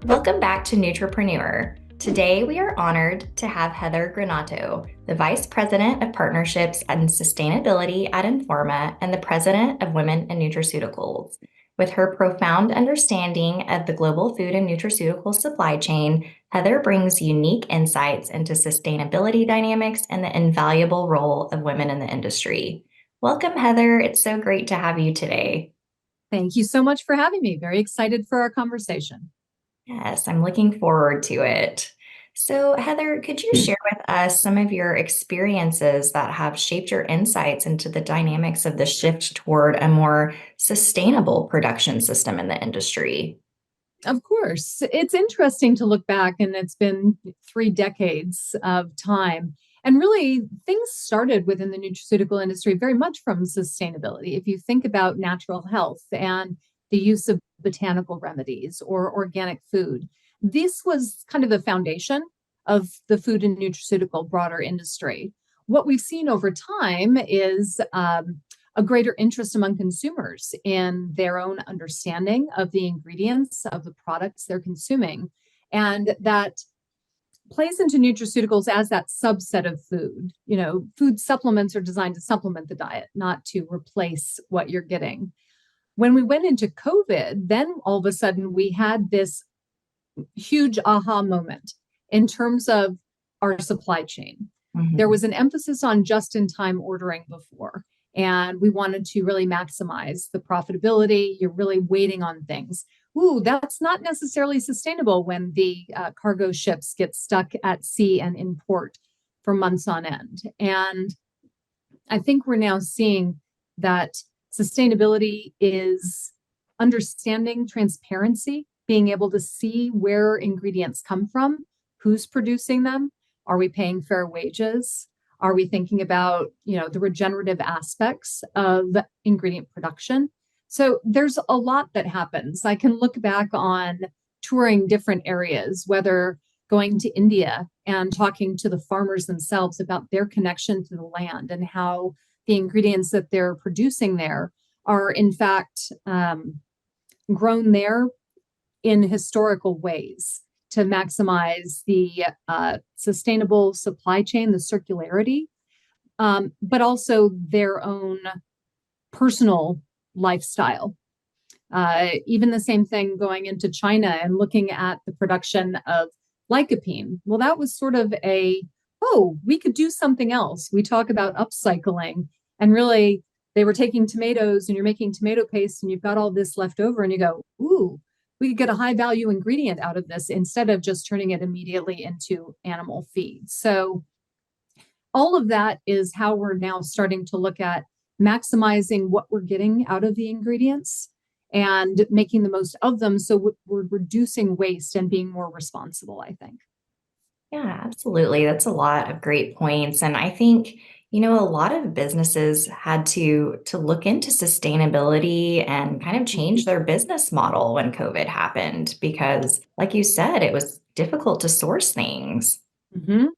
Welcome back to Nutrapreneur. Today, we are honored to have Heather Granato, the Vice President of Partnerships and Sustainability at Informa and the President of Women in Nutraceuticals. With her profound understanding of the global food and nutraceutical supply chain, Heather brings unique insights into sustainability dynamics and the invaluable role of women in the industry. Welcome, Heather. It's so great to have you today. Thank you so much for having me. Very excited for our conversation. Yes, I'm looking forward to it. So, Heather, could you share with us some of your experiences that have shaped your insights into the dynamics of the shift toward a more sustainable production system in the industry? Of course, it's interesting to look back, and it's been 3 decades of time. And really, things started within the nutraceutical industry very much from sustainability. If you think about natural health and the use of botanical remedies or organic food, this was kind of the foundation of the food and nutraceutical broader industry. What we've seen over time is a greater interest among consumers in their own understanding of the ingredients of the products they're consuming. And that plays into nutraceuticals as that subset of food. You know, food supplements are designed to supplement the diet, not to replace what you're getting. When we went into COVID, then all of a sudden we had this huge aha moment in terms of our supply chain. There Mhm. was an emphasis on just in time ordering before, and we wanted to really maximize the profitability. You're really waiting on things. Ooh, that's not necessarily sustainable when the cargo ships get stuck at sea and in port for months on end. And I think we're now seeing that sustainability is understanding transparency, being able to see where ingredients come from, who's producing them, are we paying fair wages? Are we thinking about, the regenerative aspects of ingredient production? So there's a lot that happens. I can look back on touring different areas, whether going to India and talking to the farmers themselves about their connection to the land and how the ingredients that they're producing there are, in fact, grown there in historical ways to maximize the sustainable supply chain, the circularity, but also their own personal lifestyle. Even the same thing going into China and looking at the production of lycopene. Well, that was sort of we could do something else. We talk about upcycling, and really they were taking tomatoes and you're making tomato paste and you've got all this left over and you go, ooh, we could get a high value ingredient out of this instead of just turning it immediately into animal feed. So all of that is how we're now starting to look at maximizing what we're getting out of the ingredients and making the most of them. So we're reducing waste and being more responsible, I think. Yeah, absolutely. That's a lot of great points. And I think, a lot of businesses had to look into sustainability and kind of change their business model when COVID happened because, like you said, it was difficult to source things.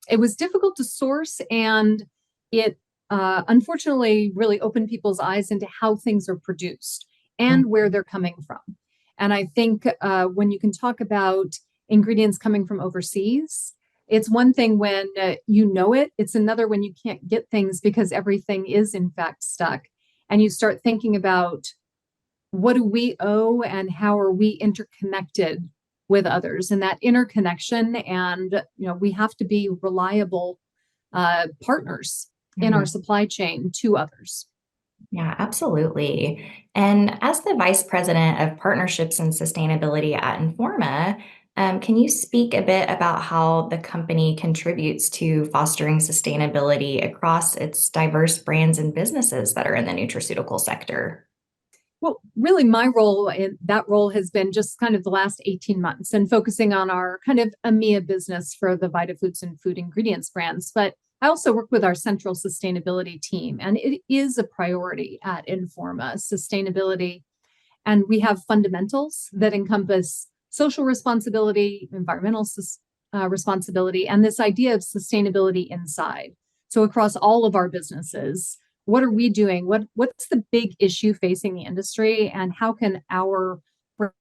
It was difficult to source, and it unfortunately really opened people's eyes into how things are produced and where they're coming from. And I think when you can talk about ingredients coming from overseas, it's one thing when you know it, it's another when you can't get things because everything is in fact stuck. And you start thinking about what do we owe and how are we interconnected with others, and that interconnection. And we have to be reliable partners in our Mhm. supply chain to others. Yeah, absolutely. And as the Vice President of Partnerships and Sustainability at Informa, can you speak a bit about how the company contributes to fostering sustainability across its diverse brands and businesses that are in the nutraceutical sector? Well, really, my role in that role has been just kind of the last 18 months and focusing on our kind of EMEA business for the VitaFoods and food ingredients brands. But I also work with our central sustainability team, and it is a priority at Informa sustainability. And we have fundamentals that encompass social responsibility, environmental responsibility, and this idea of sustainability inside. So across all of our businesses, what are we doing? What's the big issue facing the industry, and how can our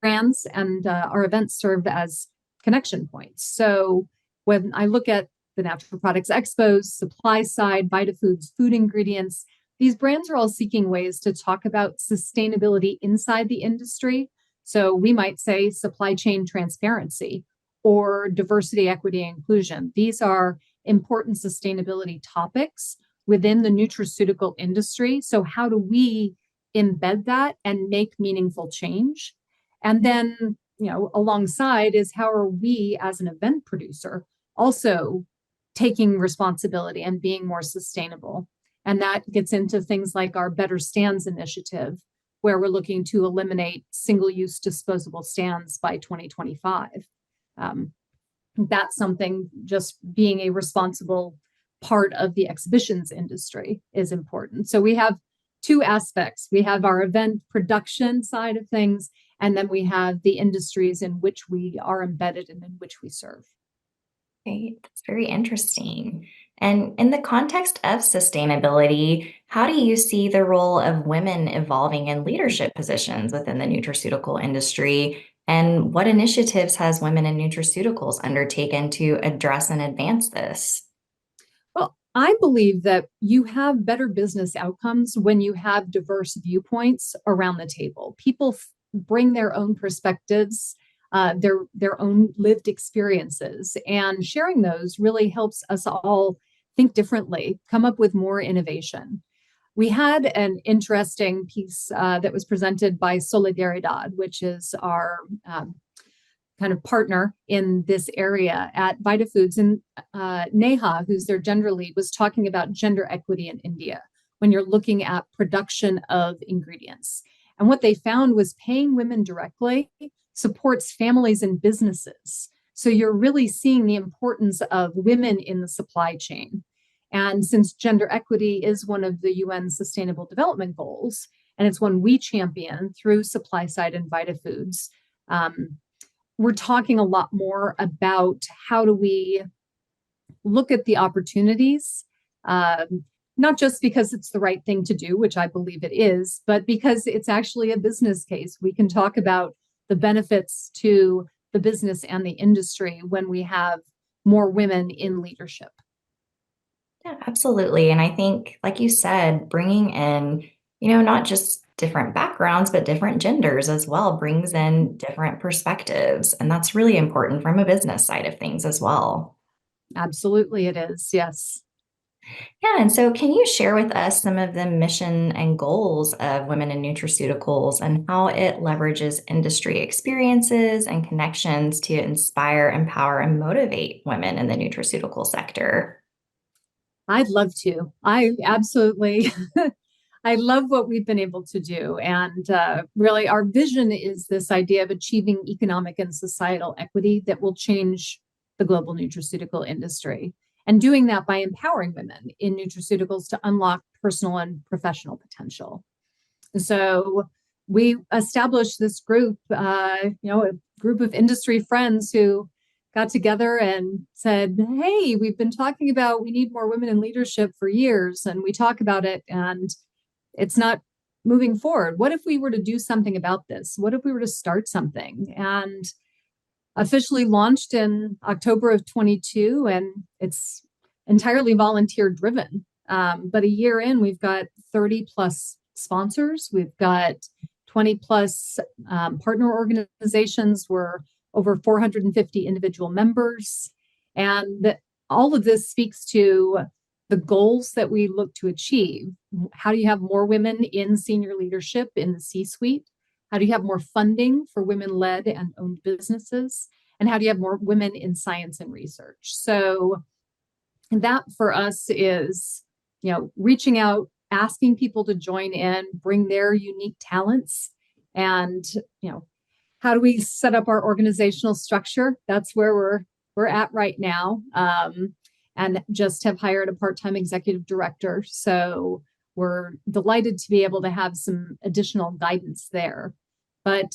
brands and our events serve as connection points. So when I look at the Natural Products Expos, supply side, VitaFoods, food ingredients, these brands are all seeking ways to talk about sustainability inside the industry. So we might say supply chain transparency or diversity, equity, and inclusion. These are important sustainability topics within the nutraceutical industry. So how do we embed that and make meaningful change? And then, alongside is how are we as an event producer also taking responsibility and being more sustainable? And that gets into things like our Better Stands initiative, where we're looking to eliminate single-use disposable stands by 2025. That's something, just being a responsible part of the exhibitions industry is important. So we have two aspects. We have our event production side of things, and then we have the industries in which we are embedded and in which we serve. Okay, that's very interesting. And in the context of sustainability, how do you see the role of women evolving in leadership positions within the nutraceutical industry? And what initiatives has Women in Nutraceuticals undertaken to address and advance this? Well, I believe that you have better business outcomes when you have diverse viewpoints around the table. People bring their own perspectives, their own lived experiences, and sharing those really helps us all think differently, come up with more innovation. We had an interesting piece that was presented by Solidaridad, which is our kind of partner in this area at VitaFoods. And Neha, who's their gender lead, was talking about gender equity in India when you're looking at production of ingredients. And what they found was paying women directly supports families and businesses. So you're really seeing the importance of women in the supply chain. And since gender equity is one of the UN Sustainable Development Goals, and it's one we champion through supply side and VitaFoods, we're talking a lot more about how do we look at the opportunities, not just because it's the right thing to do, which I believe it is, but because it's actually a business case. We can talk about the benefits to the business and the industry when we have more women in leadership. Yeah, absolutely. And I think, like you said, bringing in, not just different backgrounds, but different genders as well brings in different perspectives. And that's really important from a business side of things as well. Absolutely, it is. Yes. Yeah. And so, can you share with us some of the mission and goals of Women in Nutraceuticals and how it leverages industry experiences and connections to inspire, empower, and motivate women in the nutraceutical sector? I'd love to. I absolutely, I love what we've been able to do. And really, our vision is this idea of achieving economic and societal equity that will change the global nutraceutical industry. And doing that by empowering women in nutraceuticals to unlock personal and professional potential. So we established this group, a group of industry friends who got together and said, hey, we've been talking about we need more women in leadership for years, and we talk about it, and it's not moving forward. What if we were to do something about this? What if we were to start something? And officially launched in October of 22, and it's entirely volunteer driven. But a year in, we've got 30 plus sponsors. We've got 20 plus partner organizations. We're over 450 individual members. And all of this speaks to the goals that we look to achieve. How do you have more women in senior leadership in the C-suite? How do you have more funding for women-led and owned businesses? And how do you have more women in science and research? So that for us is, reaching out, asking people to join in, bring their unique talents, and, how do we set up our organizational structure? That's where we're at right now. And just have hired a part-time executive director. So we're delighted to be able to have some additional guidance there. But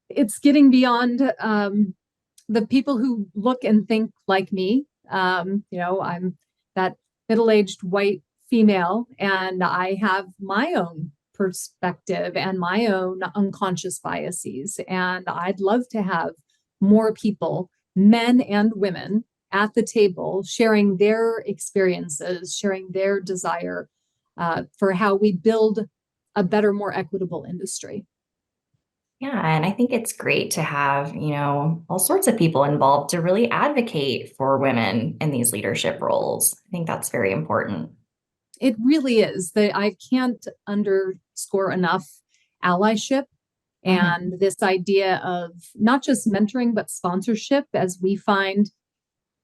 it's getting beyond the people who look and think like me. I'm that middle-aged white female, and I have my own perspective and my own unconscious biases. And I'd love to have more people men and women at the table, sharing their experiences, sharing their desire for how we build a better, more equitable industry. Yeah, and I think it's great to have, all sorts of people involved to really advocate for women in these leadership roles. I think that's very important. It really is. I can't underscore enough allyship Mhm. and this idea of not just mentoring, but sponsorship as we find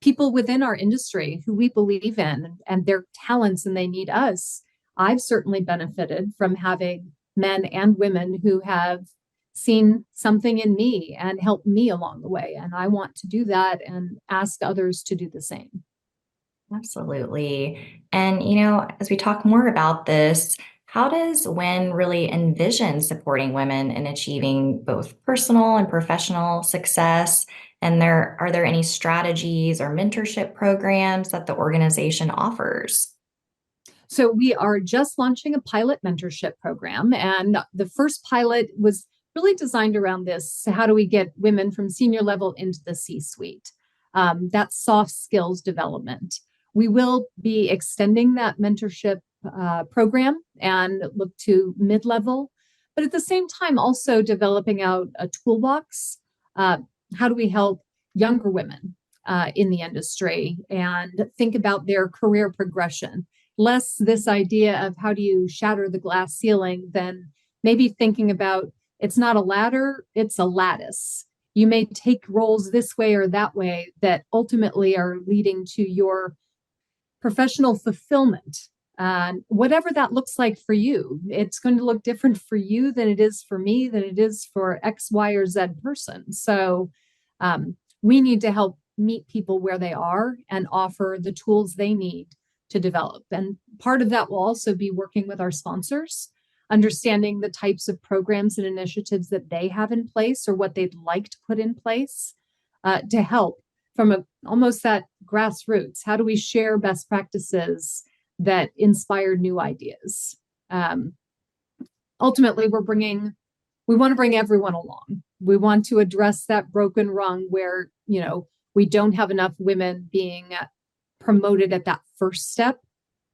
people within our industry who we believe in and their talents and they need us. I've certainly benefited from having men and women who have seen something in me and helped me along the way. And I want to do that and ask others to do the same. Absolutely. And, as we talk more about this, how does WIN really envision supporting women in achieving both personal and professional success? And are there any strategies or mentorship programs that the organization offers? So we are just launching a pilot mentorship program. And the first pilot was really designed around this. So how do we get women from senior level into the C suite? That's soft skills development. We will be extending that mentorship program and look to mid level, but at the same time, also developing out a toolbox. Uh, how do we help younger women in the industry and think about their career progression? Less this idea of how do you shatter the glass ceiling than maybe thinking about it's not a ladder, it's a lattice. You may take roles this way or that way that ultimately are leading to your professional fulfillment. Whatever that looks like for you, it's going to look different for you than it is for me, than it is for X, Y, or Z person. So we need to help meet people where they are and offer the tools they need to develop. And part of that will also be working with our sponsors, understanding the types of programs and initiatives that they have in place or what they'd like to put in place to help from almost that grassroots. How do we share best practices that inspire new ideas? Um, Ultimately, we want to bring everyone along. We want to address that broken rung where, we don't have enough women being promoted at that first step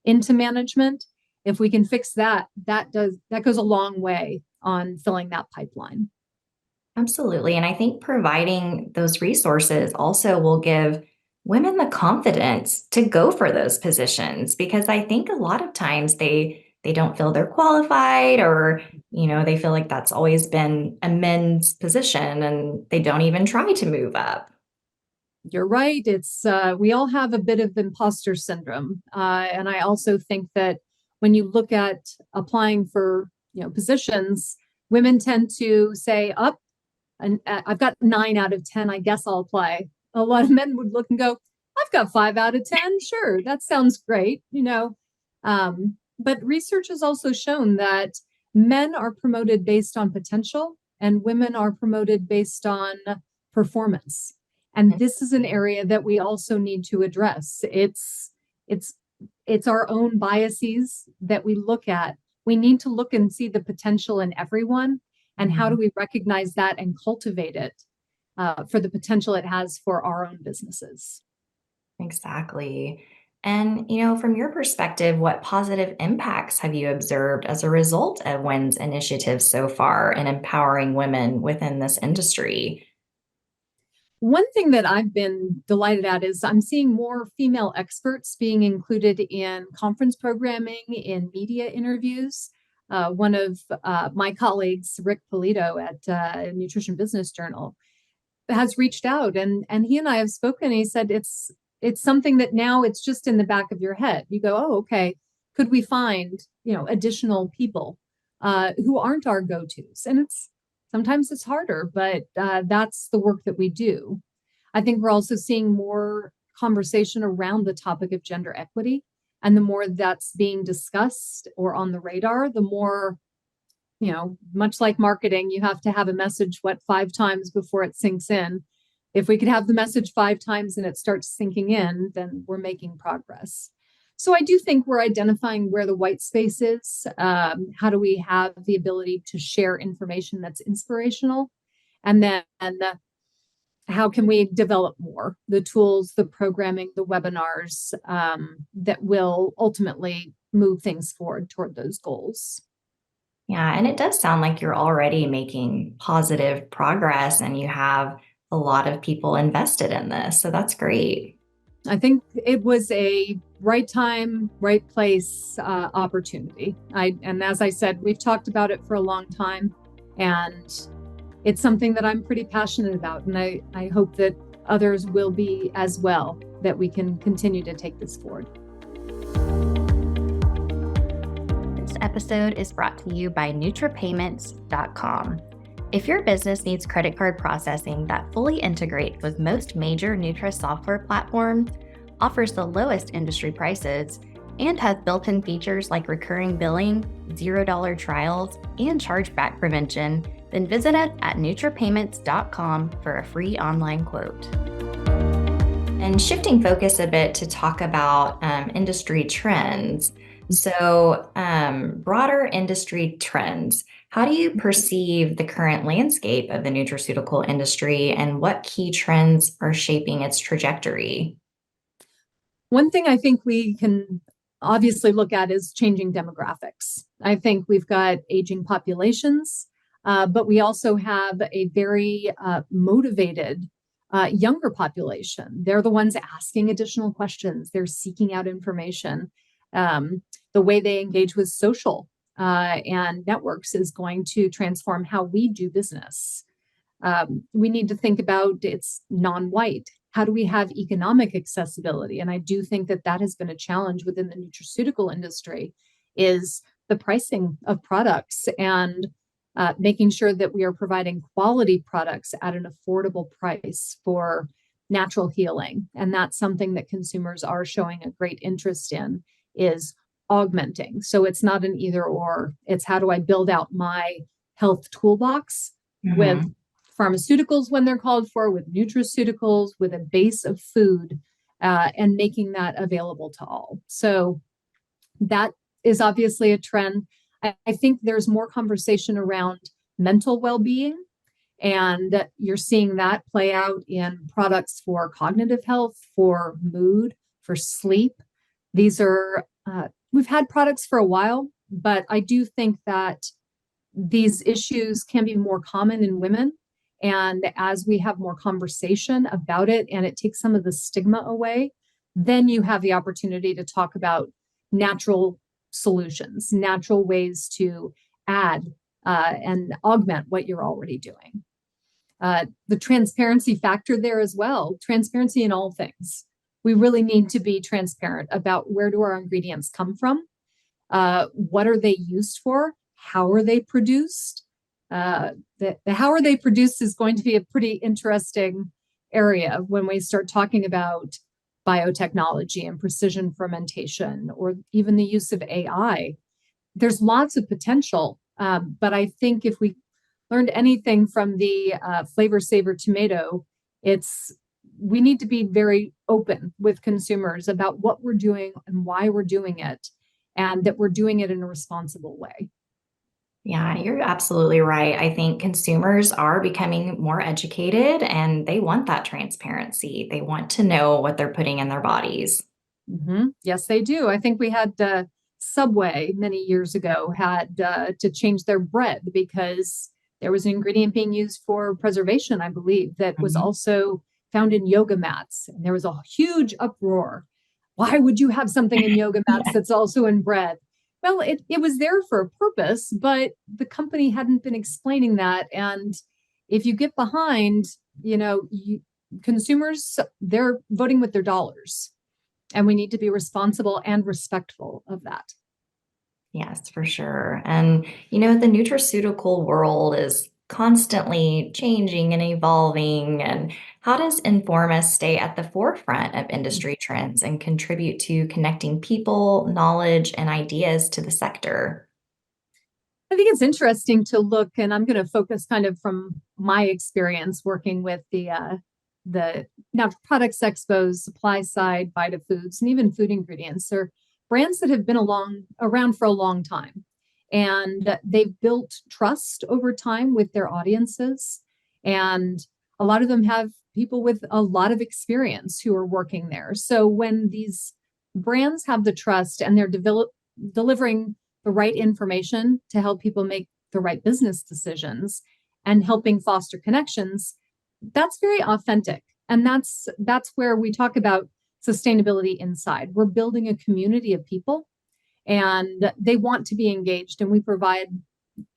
into management. If we can fix that, that goes a long way on filling that pipeline. Absolutely. And I think providing those resources also will give women the confidence to go for those positions because I think a lot of times they don't feel they're qualified or they feel like that's always been a men's position and they don't even try to move up. You're right. It's we all have a bit of imposter syndrome, and I also think that when you look at applying for positions, women tend to say, "Up, and I've got 9 out of 10. I guess I'll apply." A lot of men would look and go, "I've got 5 out of 10. Sure, that sounds great." But research has also shown that men are promoted based on potential, and women are promoted based on performance. And this is an area that we also need to address. It's it's our own biases that we look at. We need to look and see the potential in everyone, and how do Mhm. we recognize that and cultivate it for the potential it has for our own businesses. Exactly. And, from your perspective, what positive impacts have you observed as a result of WIN's initiatives so far in empowering women within this industry? One thing that I've been delighted at is I'm seeing more female experts being included in conference programming, in media interviews. One of my colleagues, Rick Polito at Nutrition Business Journal, has reached out and he and I have spoken. He said it's something that now it's just in the back of your head. You go, oh, okay, could we find additional people who aren't our go-tos? And it's sometimes it's harder, but that's the work that we do. I think we're also seeing more conversation around the topic of gender equity. And the more that's being discussed or on the radar, the more, much like marketing, you have to have a message, 5 times before it sinks in. If we could have the message 5 times and it starts sinking in, then we're making progress. So I do think we're identifying where the white space is. How do we have the ability to share information that's inspirational? And then how can we develop more, the tools, the programming, the webinars that will ultimately move things forward toward those goals. Yeah, and it does sound like you're already making positive progress and you have a lot of people invested in this. So that's great. I think it was a right time, right place opportunity. And as I said, we've talked about it for a long time, and it's something that I'm pretty passionate about. And I hope that others will be as well, that we can continue to take this forward. This episode is brought to you by NutraPayments.com. If your business needs credit card processing that fully integrates with most major Nutra software platforms, offers the lowest industry prices, and has built-in features like recurring billing, $0 trials, and chargeback prevention, then visit us at NutraPayments.com for a free online quote. And shifting focus a bit to talk about industry trends. So, broader industry trends. How do you perceive the current landscape of the nutraceutical industry, and what key trends are shaping its trajectory? One thing I think we can obviously look at is changing demographics. I think we've got aging populations, but we also have a very motivated younger population. They're the ones asking additional questions. They're seeking out information. The way they engage with social and networks is going to transform how we do business. We need to think about it's non-white. How do we have economic accessibility? And I do think that that has been a challenge within the nutraceutical industry, is the pricing of products and making sure that we are providing quality products at an affordable price for natural healing. And that's something that consumers are showing a great interest in, is augmenting. So it's not an either or, it's how do I build out my health toolbox with pharmaceuticals when they're called for, with nutraceuticals, with a base of food, and making that available to all. So that is obviously a trend. I think there's more conversation around mental well-being, and you're seeing that play out in products for cognitive health, for mood, for sleep. These are, we've had products for a while, but I do think that these issues can be more common in women. And as we have more conversation about it and it takes some of the stigma away, then you have the opportunity to talk about natural solutions, natural ways to add and augment what you're already doing. The transparency factor there as well, transparency in all things. We really need to be transparent about where do our ingredients come from, what are they used for, how are they produced. The how are they produced is going to be a pretty interesting area when we start talking about biotechnology and precision fermentation, or even the use of AI. There's lots of potential, but I think if we learned anything from the flavor saver tomato, we need to be very open with consumers about what we're doing and why we're doing it, and that we're doing it in a responsible way. Yeah, you're absolutely right. I think consumers are becoming more educated and they want that transparency. They want to know what they're putting in their bodies. Mm-hmm. Yes, they do. I think we had Subway many years ago had to change their bread because there was an ingredient being used for preservation, I believe, that was also found in yoga mats. And there was a huge uproar. Why would you have something in yoga mats that's also in bread? Well, it was there for a purpose, but the company hadn't been explaining that. And if you get behind, consumers, they're voting with their dollars. And we need to be responsible and respectful of that. Yes, for sure. And, the nutraceutical world is constantly changing and evolving. And how does Informa stay at the forefront of industry trends and contribute to connecting people, knowledge, and ideas to the sector? I think it's interesting to look, and I'm going to focus kind of from my experience working with the now products expos, supply side, Vita Foods, and even food ingredients. Are brands that have been around for a long time, and they've built trust over time with their audiences. And a lot of them have people with a lot of experience who are working there. So when these brands have the trust and they're delivering the right information to help people make the right business decisions and helping foster connections, that's very authentic. And that's where we talk about sustainability inside. We're building a community of people and they want to be engaged, and we provide,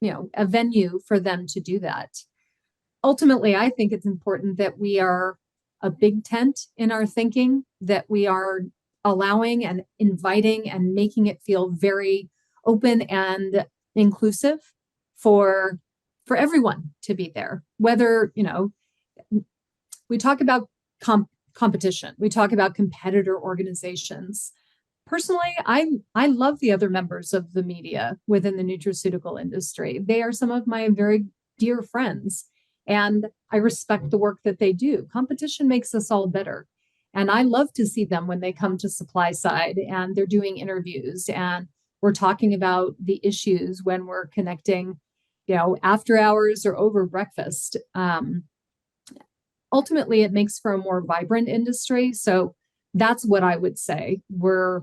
a venue for them to do that. Ultimately, I think it's important that we are a big tent in our thinking, that we are allowing and inviting and making it feel very open and inclusive for everyone to be there. Whether, we talk about competition, we talk about competitor organizations. Personally, I love the other members of the media within the nutraceutical industry. They are some of my very dear friends, and I respect the work that they do. Competition makes us all better. And I love to see them when they come to supply side and they're doing interviews and we're talking about the issues when we're connecting, after hours or over breakfast. Ultimately, it makes for a more vibrant industry. So that's what I would say. We're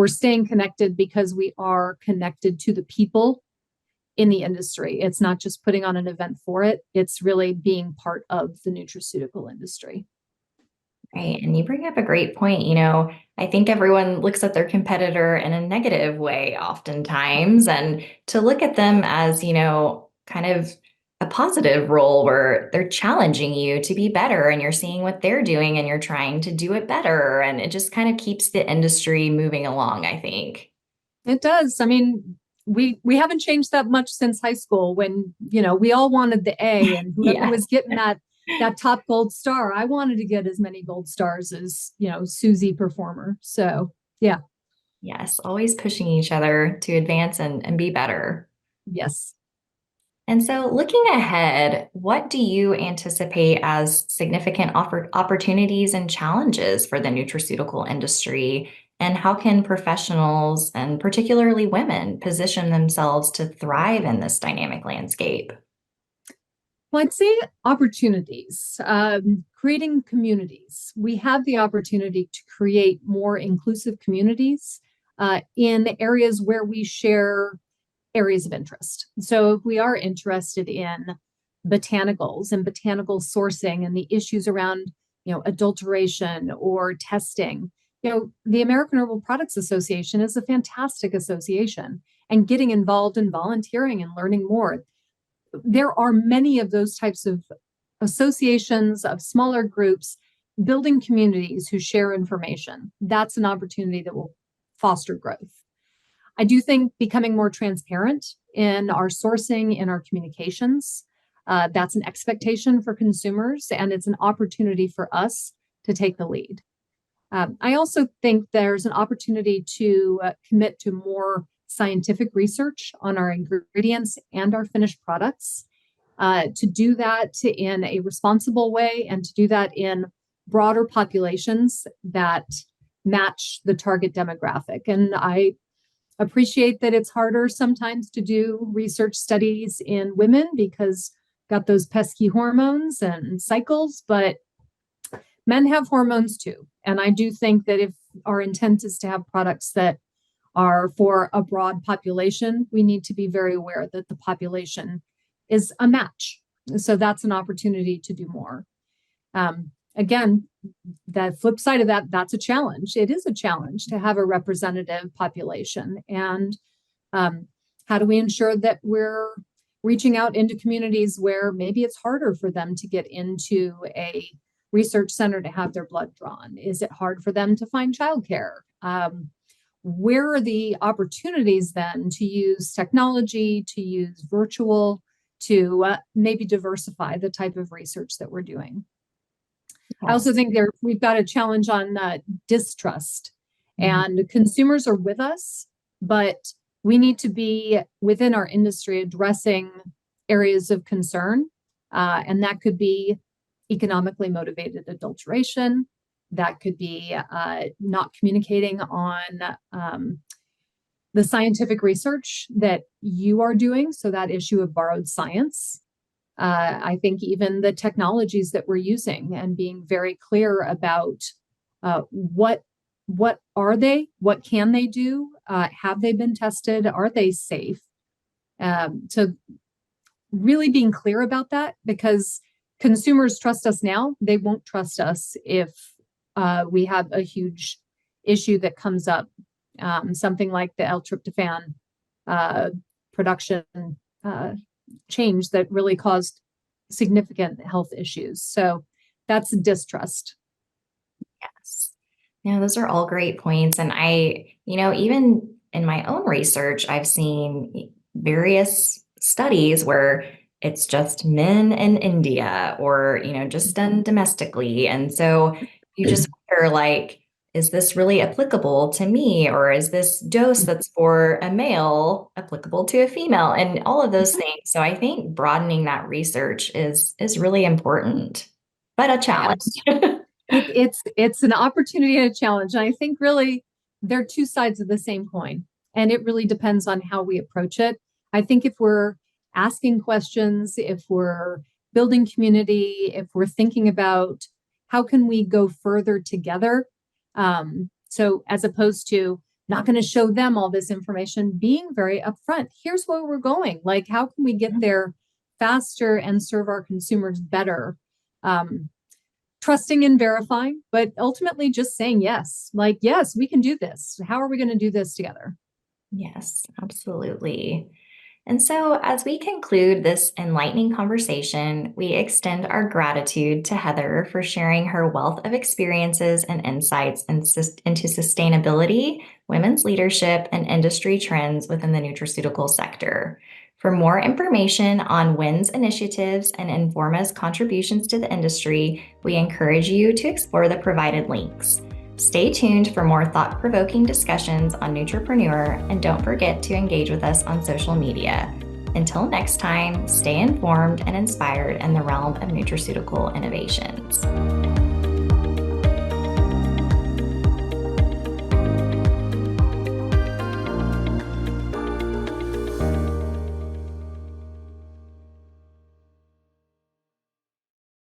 staying connected because we are connected to the people in the industry. It's not just putting on an event for it. It's really being part of the nutraceutical industry. Right. And you bring up a great point. I think everyone looks at their competitor in a negative way oftentimes, and to look at them as, kind of a positive role where they're challenging you to be better and you're seeing what they're doing and you're trying to do it better. And it just kind of keeps the industry moving along, I think. It does. I mean, we haven't changed that much since high school when, we all wanted the A, and whoever was getting that top gold star, I wanted to get as many gold stars as, Susie performer. So, yeah. Yes, always pushing each other to advance and be better. Yes. And so, looking ahead, what do you anticipate as significant opportunities and challenges for the nutraceutical industry? And how can professionals, and particularly women, position themselves to thrive in this dynamic landscape? Well, I'd say opportunities, creating communities. We have the opportunity to create more inclusive communities in areas where we share areas of interest. So if we are interested in botanicals and botanical sourcing and the issues around, adulteration or testing, the American Herbal Products Association is a fantastic association, and getting involved in volunteering and learning more. There are many of those types of associations, of smaller groups, building communities who share information. That's an opportunity that will foster growth. I do think becoming more transparent in our sourcing, in our communications, that's an expectation for consumers, and it's an opportunity for us to take the lead. I also think there's an opportunity to commit to more scientific research on our ingredients and our finished products, to do that in a responsible way and to do that in broader populations that match the target demographic. And I appreciate that it's harder sometimes to do research studies in women because got those pesky hormones and cycles, but men have hormones too. And I do think that if our intent is to have products that are for a broad population, we need to be very aware that the population is a match. So that's an opportunity to do more. Again, the flip side of that, that's a challenge. It is a challenge to have a representative population. And how do we ensure that we're reaching out into communities where maybe it's harder for them to get into a research center to have their blood drawn? Is it hard for them to find childcare? Where are the opportunities then to use technology, to use virtual, to maybe diversify the type of research that we're doing? I also think we've got a challenge on distrust, and consumers are with us, but we need to be within our industry addressing areas of concern. And that could be economically motivated adulteration. That could be not communicating on the scientific research that you are doing. So that issue of borrowed science. I think even the technologies that we're using and being very clear about what are they, what can they do, have they been tested, are they safe? So really being clear about that, because consumers trust us now, they won't trust us if we have a huge issue that comes up, something like the L-tryptophan production change that really caused significant health issues. So that's distrust. Yes. No, those are all great points. And even in my own research, I've seen various studies where it's just men in India or, just done domestically. And so you just wonder, like, is this really applicable to me? Or is this dose that's for a male applicable to a female? And all of those things. So I think broadening that research is really important, but a challenge. It's an opportunity and a challenge. And I think really they're two sides of the same coin. And it really depends on how we approach it. I think if we're asking questions, if we're building community, if we're thinking about how can we go further together, so as opposed to not going to show them all this information, being very upfront, here's where we're going. Like, how can we get there faster and serve our consumers better? Trusting and verifying, but ultimately just saying yes. Like, yes, we can do this. How are we going to do this together? Yes, absolutely. And so, as we conclude this enlightening conversation, we extend our gratitude to Heather for sharing her wealth of experiences and insights into sustainability, women's leadership, and industry trends within the nutraceutical sector. For more information on WIN's initiatives and Informa's contributions to the industry, we encourage you to explore the provided links. Stay tuned for more thought-provoking discussions on Nutrapreneur, and don't forget to engage with us on social media. Until next time, stay informed and inspired in the realm of nutraceutical innovations.